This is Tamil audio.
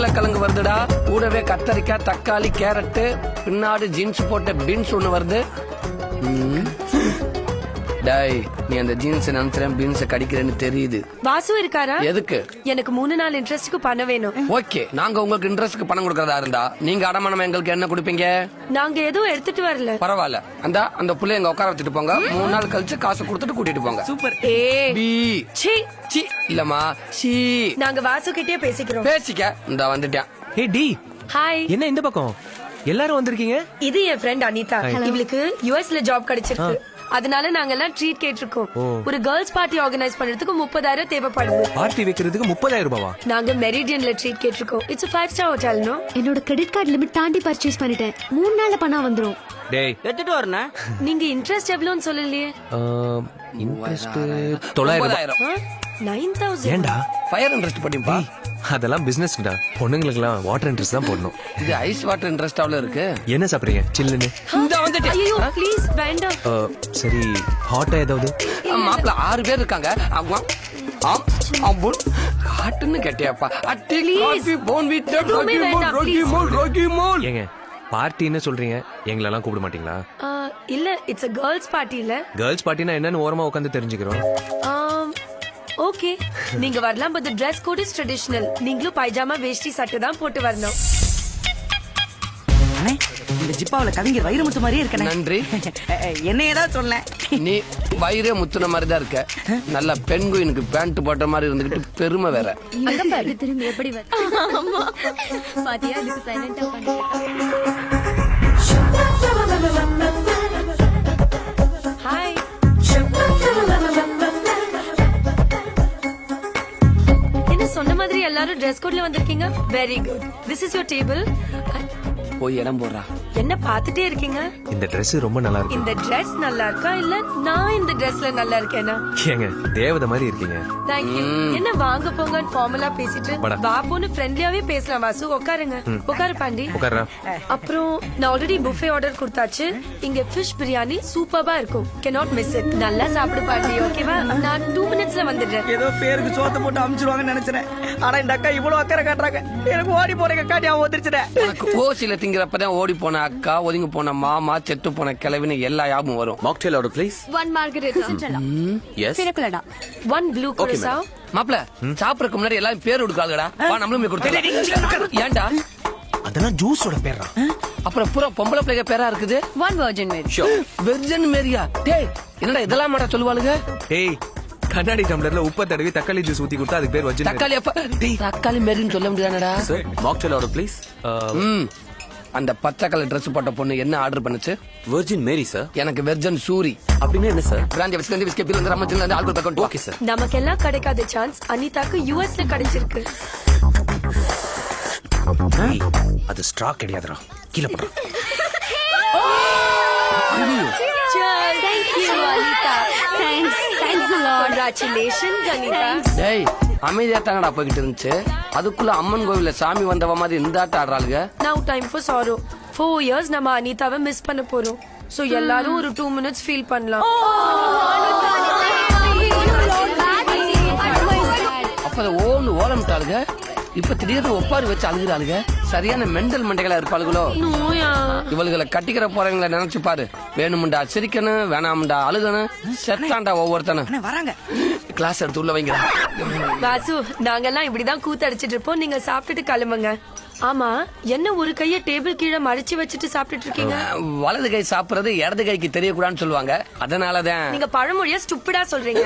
உருளைக்கிழங்கு வருதுடா, கூடவே கத்தரிக்காய், தக்காளி, கேரட், பின்னாடி ஜீன்ஸ் போட்ட பீன்ஸ் ஒண்ணு வருது. டாய், நீ அந்த ஜீன்ஸ் நினைச்சேன் பீன்ஸ் கடிக்கிறேன்னு தெரியுது. வாசு இருக்காரா? எதுக்கு? எனக்கு 3 நாள் இன்ட்ரெஸ்ட்க்கு பணம் வேணும். ஓகே, நாங்க உங்களுக்கு இன்ட்ரெஸ்ட்க்கு பணம் கொடுக்கறதா இருந்தா நீங்க அடமானம் எங்களுக்கு என்ன கொடுப்பீங்க? நாங்க எதுவும் எடுத்துட்டு வரல. பரவாயில்ல, அந்த புள்ளைய எங்க உட்கார வச்சுட்டு போங்க. 3 நாள் கழிச்சு காசு கொடுத்துட்டு கூட்டிட்டு போங்க. சூப்பர். பி சீ சி இல்லம்மா சி. நாங்க வாசு கிட்டே பேசிக்கிறோம். பேசிக்க. இந்த வந்துட்டேன். ஹே டி, ஹாய். என்ன இந்த பக்கம் எல்லாரும் வந்திருக்கீங்க? இது என் ஃப்ரெண்ட் அனிதா. இவளுக்கு யுஎஸ்ல ஜாப் கிடைச்சிருக்கு. அதனால நாங்க எல்லாம் ட்ரீட் கேட்டிருக்கோம். ஒரு கேர்ள்ஸ் பார்ட்டி ஆர்கனைஸ் பண்றதுக்கு 30,000 தேவைப்படுது. பார்ட்டி வைக்கிறதுக்கு 30,000 ரூபாவா? நாங்க மெரிடியன்ல ட்ரீட் கேட்டிருக்கோம். It's 5-star hotel. நோ, என்னோட கிரெடிட் கார்டு லிமிட் தாண்டி பர்ச்சேஸ் பண்ணிட்டேன். 3 நாள்ல பணம் வந்துரும். டேய், எடுத்துட்டு வரணும். நீங்க இன்ட்ரெஸ்ட் எவ்வளவுன்னு சொல்லலையே. இன்ட்ரெஸ்ட் 9,000. 9,000. ஏண்டா ஃபயர் இன்ட்ரெஸ்ட் படிப்பா. அதெல்லாம் பிசினஸ்டா. பொண்ணுங்களுக்குலாம் வாட்டர் இன்ட்ரெஸ்ட் தான் போடணும். இது ஐஸ் வாட்டர் இன்ட்ரெஸ்ட் அவ்வளவு இருக்கு. என்ன சாப்பிடுறீங்க? சில்லுன்னு. இந்த வந்துட்டேன். ஐயோ ப்ளீஸ் வேண்டாம். சரி, ஹாட்டா ஏதாவது? மாப்பிள்ள 6 பேர் இருக்காங்க. காட்டுன்னு கேட்டியாப்பா. ஏங்க, பார்ட்டின்னு சொல்றீங்க, எங்களெல்லாம் கூப்பிட மாட்டீங்களா? இல்ல, இட்ஸ் a girls party இல்ல. கேர்ள்ஸ் பார்ட்டினா என்னன்னு ஓரமா உட்காந்து தெரிஞ்சுக்கிறோம். ஓகே, நீங்க வரலாம். But the dress code is traditional. நீங்களும் பைஜாமா வேஷ்டி சட்டை தான் போட்டு வரணும். அண்ணே, இந்த ஜிப்பாவுல கவிஞர் வைரமுத்து மாதிரியே இருக்கனே. நன்றி. என்ன ஏதாவது சொல்ல. நீ வயிறே முத்துன மாதிரி தான் இருக்க. நல்ல பெண் குயினுக்கு பேண்ட் போட்ட மாதிரி இருந்துகிட்டு பெருமை வேற. அங்க பாரு, திரும்பி எப்படி வர. ஆமா பாத்தியா, இதுக்கு சைலண்டா பண்ணிட்டேன். ஹாய். என்ன சொன்ன மாதிரி எல்லாரும் ட்ரெஸ் கோட்ல வந்திருக்கீங்க. Very good. This is your table. போய் இடம் போடுறா. என்ன பாத்துட்டே இருக்கீங்க? இந்த Dress ரொம்ப நல்லா இருக்கு. இந்த Dress நல்லா இருக்கா இல்ல நான் இந்த Dressல நல்லா இருக்கேனா? ஏங்க, தேவதை மாதிரி இருக்கீங்க. Thank you. என்ன வாங்க போங்க ஃபார்மலா பேசிட்டு பாப்போன்னு ஃப்ரெண்ட்லியாவே பேசலாம். வாசு உட்காருங்க. உட்காரு பாண்டி. உட்காரா. அப்புறம் நான் ஆல்ரெடி புஃபே ஆர்டர் கொடுத்தாச்சு. இங்க ஃபிஷ் பிரியாணி சூப்பரா இருக்கும். cannot miss it. நல்லா சாப்பிடு பாண்டி. ஓகேவா? நான் 2 மினிட்ஸ்ல வந்துடுறேன். ஏதோ பேருக்கு சோத்த போட்டு அமிச்சிடுவாங்கன்னு நினைச்சேன். ஆனா இந்த அக்கா இவ்வளவு அக்கறை காட்டுறாங்க. எனக்கு ஓடி போறேங்க அக்கா ஞாபகம் வந்துருச்சுடே. உனக்கு ஓசில திங்கிறப்பதான் ஓடி போன அக்கா, ஒதுங்கி போன மாமா, செத்து போன கிழவின்னு எல்லா ஞாபகம் வரும். Mocktail order please. 1 margarita. Yes. Pina colada. 1 blue curacao. மாப்ள, சாப்பிடறதுக்கு முன்னாடி எல்லாரும் பேர் கொடுக்காதடா. வா நம்மளும் போய் கொடுத்துடலாம். ஏன்டா? அதெல்லாம் ஜூஸோட பேரா? அப்புறம் பூரா பொம்பளை பிள்ளைங்க பேரா இருக்குது. 1 virgin Mary. Version Maria? டேய், என்னடா இதெல்லாம் மாட்டா சொல்லுவாளுங்க? டேய், கண்ணாடி டம்ளர்ல உப்பு தடவி தக்காளி ஜூஸ் ஊத்தி கொடுத்தா அதுக்கு பேர் வச்சு தக்காளி. அப்ப தக்காளி மேரின்னு சொல்ல முடியாதுடா. Sir, mocktail order please. அந்த பச்சை கலர் Dress போட்ட பொண்ணு என்ன ஆர்டர் பண்ணுச்சு? வெர்ஜின் மேரி சார். எனக்கு வெர்ஜன் சூரி. அப்படின்னா என்ன சார்? பிராஞ்சி விஸ்கி விஸ்கி பிறந்த ரமச்சில இருந்து ஆல்கோல் அக்கவுண்ட். Okay sir. நமக்கெல்லாம் கிடைக்காத சான்ஸ் அனிதாக்கு யுஎஸ்ல கிடைச்சிருக்கு. அது ஸ்ட்ரா கிடையாதுடா, கீழ போடுறா. Thank you Anita. Thanks a lot. Congratulations Anita. டேய், அமைதியா தானடா போய்கிட்டு இருந்துச்சு. அதுக்குள்ள அம்மன் கோவில்ல சாமி வந்தவ மாதிரி இந்த ஆட்ட ஆடுறாளுங்க. Now time for sorrow. 4 years நம்ம அனிதாவை மிஸ் பண்ண போறோம். So எல்லாரும் ஒரு 2 minutes ஃபீல் பண்ணலாம். அப்ப ஓன்னு ஓலமிட்டாளுங்க. இப்ப திடீர்னு ஒப்பாரி வச்சு அழுகிறாளுங்க. சரியான மெண்டல் மண்டைகளா இருப்பாளுகளோ. இவளுகளை கட்டிக்கிற போறவங்களை நினைச்சு பாரு. வேணுமுண்டா சிரிக்கணும், வேணாமுண்டா அழுகணும். செத்தாண்டா ஒவ்வொருத்தனும். வராங்க. கிளாஸ் எடுத்து உள்ள வைங்க. வாசு, நாங்கெல்லாம் இப்படிதான் கூத்தடிச்சிட்டு இருப்போம். நீங்க சாப்பிட்டுட்டு கிளம்புங்க. ஆமா, என்ன ஒரு கைய டேபிள் கீழே மடிச்சு வச்சுட்டு சாப்பிட்டுட்டு இருக்கீங்க? வலது கை சாப்பிடுறது இடது கைக்கு தெரியக்கூடாதுன்னு சொல்லுவாங்க. அதனாலதான். நீங்க பழமொழியா ஸ்டூப்பிடா சொல்றீங்க.